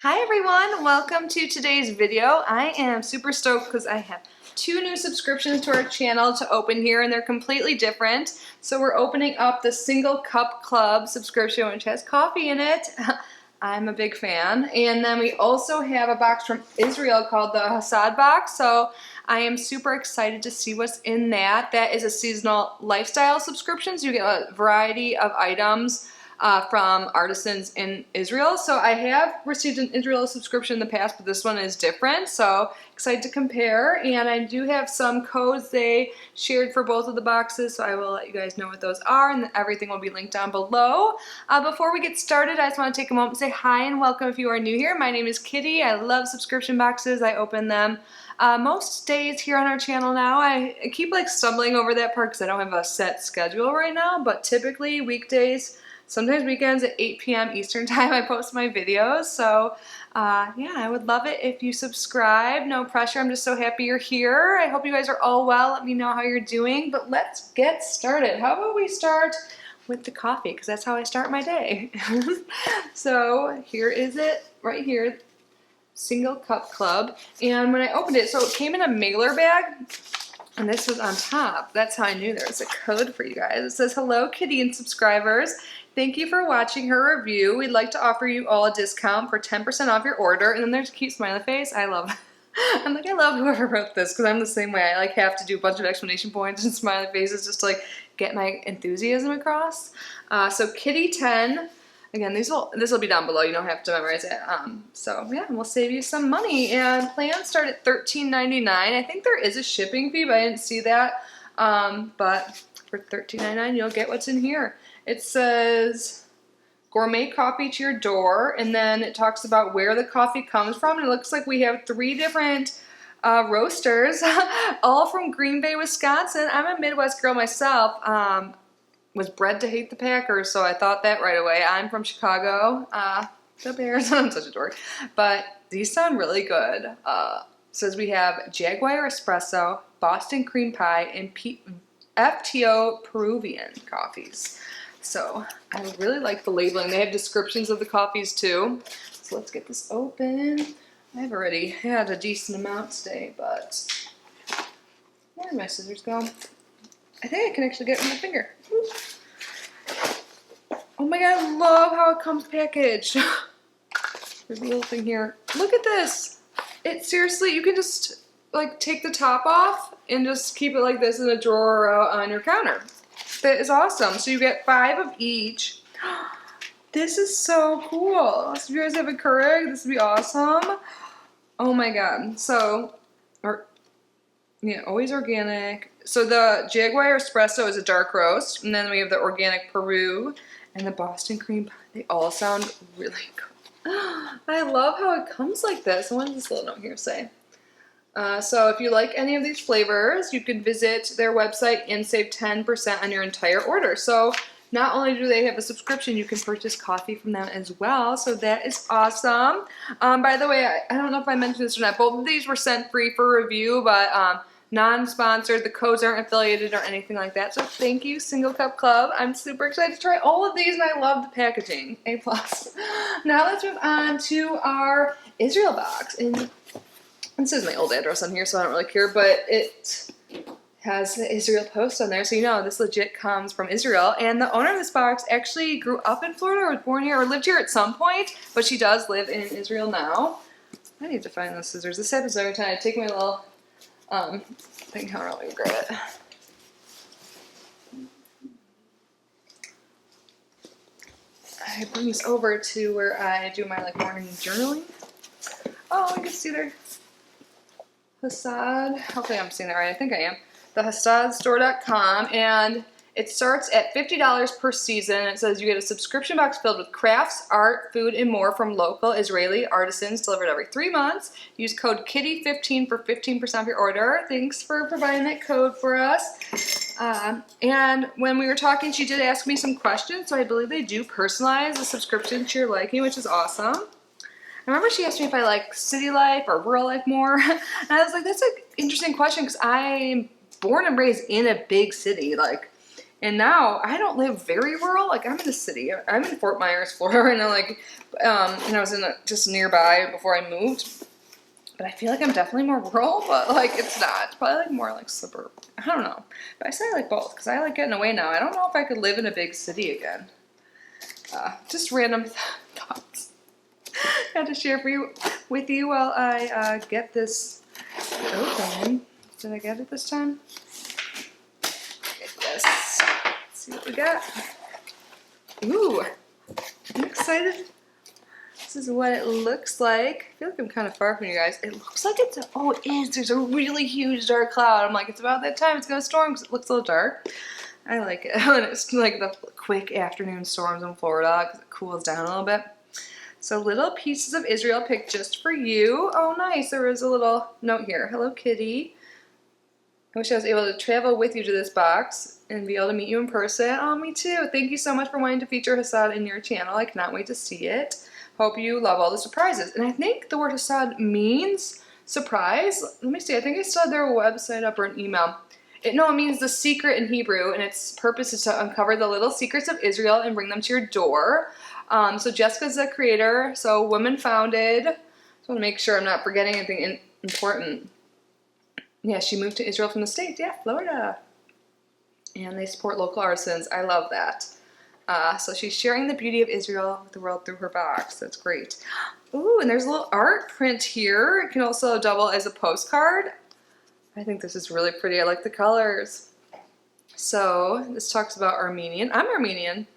Hi everyone, welcome to today's video. I am super stoked because I have two new subscriptions to our channel to open here and they're completely different. So we're opening up the Single Cup Club subscription, which has coffee in it. I'm a big fan. And then we also have a box from Israel called the Hasod box. So I am super excited to see what's in that. That is a seasonal lifestyle subscription. So you get a variety of items from artisans in Israel. So I have received an Israel subscription in the past, but this one is different. So excited to compare. And I do have some codes they shared for both of the boxes. So I will let you guys know what those are, and everything will be linked down below. Before we get started, I just want to take a moment to say hi and welcome if you are new here. My name is Kitty. I love subscription boxes. I open them most days here on our channel now. I keep stumbling over that part because I don't have a set schedule right now, but typically weekdays, sometimes weekends at 8 p.m. Eastern time I post my videos. So yeah, I would love it if you subscribe. No pressure. I'm just so happy you're here. I hope you guys are all well. Let me know how you're doing. But let's get started. How about we start with the coffee, because that's how I start my day. So here is it right here. Single Cup Club. And when I opened it, so it came in a mailer bag. And this was on top. That's how I knew there was a code for you guys. It says, "Hello, Kitty and subscribers. Thank you for watching her review. We'd like to offer you all a discount for 10% off your order." And then there's a cute smiley face. I love I'm like, I love whoever wrote this, because I'm the same way. I have to do a bunch of exclamation points and smiley faces just to get my enthusiasm across. So Kitty 10. Again, this will be down below. You don't have to memorize it. So yeah, we'll save you some money. And plans start at $13.99. I think there is a shipping fee, but I didn't see that. But for $13.99, you'll get what's in here. It says gourmet coffee to your door, and then it talks about where the coffee comes from. And it looks like we have 3 different roasters, all from Green Bay, Wisconsin. I'm a Midwest girl myself. Was bred to hate the Packers, so I thought that right away. I'm from Chicago. The Bears. I'm such a dork. But these sound really good. Says we have Jaguar Espresso, Boston Cream Pie, and FTO Peruvian coffees. So I really like the labeling. They have descriptions of the coffees too. So let's get this open. I've already had a decent amount today, but where did my scissors go? I think I can actually get it with my finger. Oh my god, I love how it comes packaged. There's a little thing here. Look at this. It seriously, you can just take the top off and just keep it like this in a drawer or out on your counter. That is awesome. So you get 5 of each. This is so cool. So if you guys have a Keurig, this would be awesome. Oh my god. So, yeah, always organic. So the Jaguar Espresso is a dark roast, and then we have the organic Peru and the Boston Cream Pie. They all sound really good. I love how it comes like this. What does this little note here say? So if you like any of these flavors, you can visit their website and save 10% on your entire order. So not only do they have a subscription, you can purchase coffee from them as well. So that is awesome. By the way, I don't know if I mentioned this or not. Both of these were sent free for review, but non-sponsored. The codes aren't affiliated or anything like that. So thank you, Single Cup Club. I'm super excited to try all of these, and I love the packaging. A+. Now let's move on to our Israel box. And this is my old address on here, so I don't really care, but it has the Israel Post on there, so you know this legit comes from Israel. And the owner of this box actually grew up in Florida, or was born here, or lived here at some point, but she does live in Israel now. I need to find those scissors. This happens every time I take my little thing. How do I grab it? I bring this over to where I do my morning journaling. Oh, I can see there. Hasod. Hopefully I'm saying that right. I think I am. The HasadStore.com, and it starts at $50 per season. It says you get a subscription box filled with crafts, art, food, and more from local Israeli artisans delivered every 3 months. Use code KITTY15 for 15% off your order. Thanks for providing that code for us. And when we were talking, she did ask me some questions, so I believe they do personalize the subscription to your liking, which is awesome. I remember she asked me if I like city life or rural life more, and I was like, that's an interesting question, because I'm born and raised in a big city. And now I don't live very rural. Like I'm in the city. I'm in Fort Myers, Florida right now. Like, and I was just nearby before I moved. But I feel like I'm definitely more rural, but like it's not. It's probably like more like suburban. I don't know. But I say I like both because I like getting away now. I don't know if I could live in a big city again. Just random thoughts. Had to share with you while I get this open. Did I get it this time? Yes. Let's see what we got. Ooh, I'm excited. This is what it looks like. I feel like I'm kind of far from you guys. It looks like it's, oh, it is. There's a really huge dark cloud. I'm like, it's about that time. It's going to storm because it looks a little dark. I like it when it's like the quick afternoon storms in Florida because it cools down a little bit. So little pieces of Israel picked just for you. Oh, nice. There was a little note here. Hello, Kitty. I wish I was able to travel with you to this box and be able to meet you in person. Oh, me too. Thank you so much for wanting to feature Hasod in your channel. I cannot wait to see it. Hope you love all the surprises. And I think the word Hasod means surprise. Let me see. I think I still had their website up or an email. No, it means the secret in Hebrew, and its purpose is to uncover the little secrets of Israel and bring them to your door. So Jessica's the creator, so woman founded. Just want to make sure I'm not forgetting anything important. Yeah, she moved to Israel from the States. Yeah, Florida. And they support local artisans. I love that. So she's sharing the beauty of Israel with the world through her box. That's great. Ooh, and there's a little art print here. It can also double as a postcard. I think this is really pretty. I like the colors. So this talks about Armenian. I'm Armenian.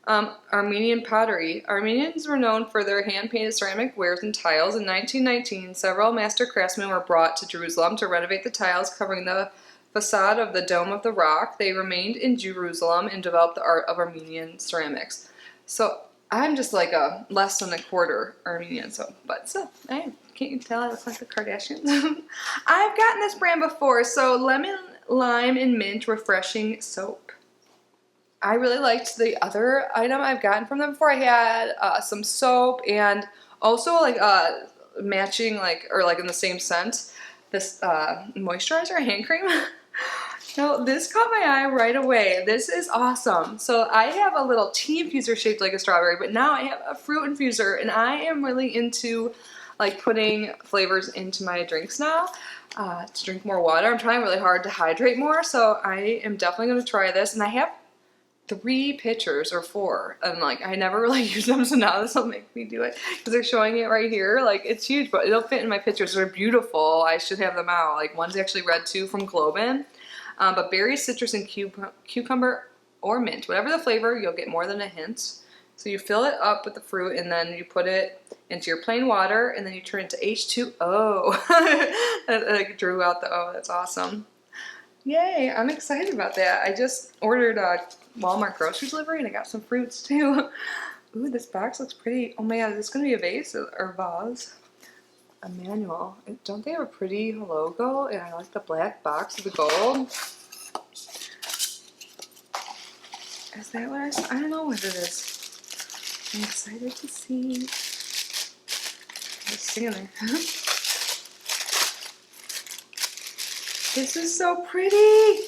Armenian pottery. Armenians were known for their hand-painted ceramic wares and tiles. In 1919, several master craftsmen were brought to Jerusalem to renovate the tiles covering the facade of the Dome of the Rock. They remained in Jerusalem and developed the art of Armenian ceramics. So I'm just like a less than a quarter Armenian, but still, can't you tell I look like the Kardashians? I've gotten this brand before, so lemon, lime, and mint refreshing soap. I really liked the other item I've gotten from them before. I had some soap and also like matching or in the same scent, this moisturizer, hand cream. No, this caught my eye right away. This is awesome. So I have a little tea infuser shaped like a strawberry, but now I have a fruit infuser, and I am really into like putting flavors into my drinks now to drink more water. I'm trying really hard to hydrate more, so I am definitely going to try this. And I have 3 pitchers or 4, and like I never really use them, so now this will make me do it because they're showing it right here. Like it's huge, but it'll fit in my pitchers. They're beautiful. I should have them out. Like one's actually red too from Globin. But berries, citrus, and cucumber or mint, whatever the flavor, you'll get more than a hint. So you fill it up with the fruit, and then you put it into your plain water, and then you turn it to H2O. I drew out the O. That's awesome. Yay, I'm excited about that. I just ordered a Walmart grocery delivery, and I got some fruits too. Ooh, this box looks pretty. Oh my god, is this going to be a vase or vase? A manual. Don't they have a pretty logo? And I like the black box with the gold. Is that what I saw? I don't know what it is. I'm excited to see. Let's see in there. This is so pretty.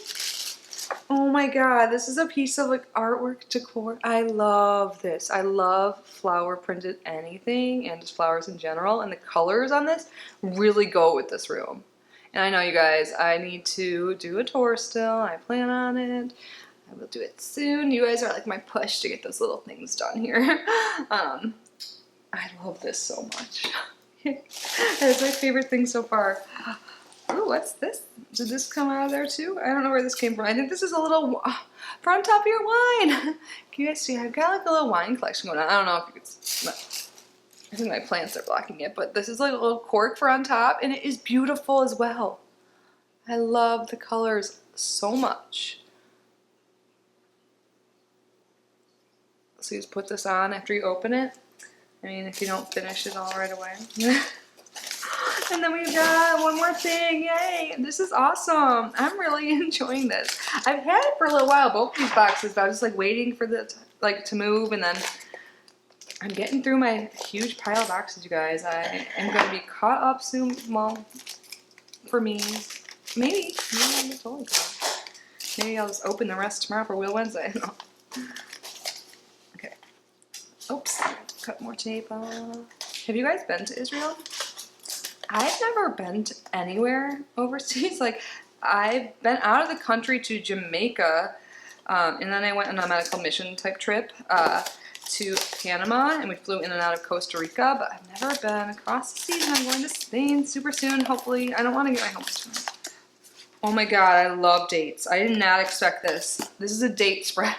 Oh my god, this is a piece of like artwork decor. I love this. I love flower printed anything and just flowers in general, and the colors on this really go with this room. And I know you guys, I need to do a tour still. I plan on it. I will do it soon. You guys are like my push to get those little things done here. I love this so much. That is my favorite thing so far. Ooh, what's this? Did this come out of there too? I don't know where this came from. I think this is a little for on top of your wine. Can you guys see? I've got like a little wine collection going on. I don't know if you could. I think my plants are blocking it, but this is like a little cork for on top, and it is beautiful as well. I love the colors so much. So you just put this on after you open it. I mean, if you don't finish it all right away. And then we've got one more thing. Yay! This is awesome. I'm really enjoying this. I've had it for a little while, both these boxes, but I was just like waiting for the to move, and then I'm getting through my huge pile of boxes, you guys. I am going to be caught up soon. Well, for me, maybe. Maybe I'm totally caught. Maybe I'll just open the rest tomorrow for Wheel Wednesday. I don't know. Okay. Oops. Cut more tape off. Have you guys been to Israel? I've never been to anywhere overseas. Like, I've been out of the country to Jamaica, and then I went on a medical mission type trip to Panama, and we flew in and out of Costa Rica, but I've never been across the seas, and I'm going to Spain super soon, hopefully. I don't want to get my hopes too. Oh my god, I love dates. I did not expect this. This is a date spread.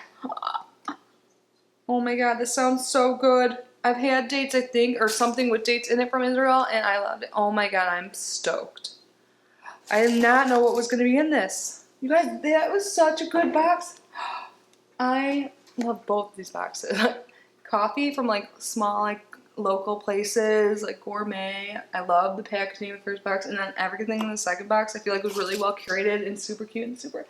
Oh my god, this sounds so good. I've had dates, I think, or something with dates in it from Israel, and I loved it. Oh my god, I'm stoked. I did not know what was going to be in this. You guys, that was such a good box. I love both these boxes. Coffee from like small, like local places, like gourmet. I love the packaging of the first box, and then everything in the second box I feel like was really well curated and super cute and super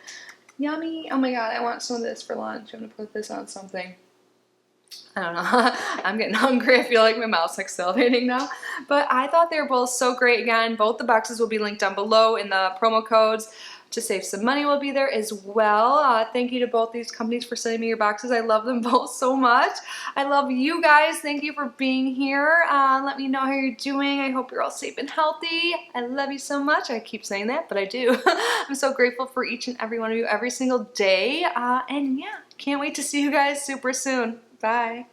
yummy. Oh my god, I want some of this for lunch. I'm gonna put this on something. I don't know. I'm getting hungry. I feel like my mouth's like salivating now. But I thought they were both so great. Again, both the boxes will be linked down below in the promo codes. To save some money will be there as well. Thank you to both these companies for sending me your boxes. I love them both so much. I love you guys. Thank you for being here. Let me know how you're doing. I hope you're all safe and healthy. I love you so much. I keep saying that, but I do. I'm so grateful for each and every one of you every single day. And yeah, can't wait to see you guys super soon. Bye.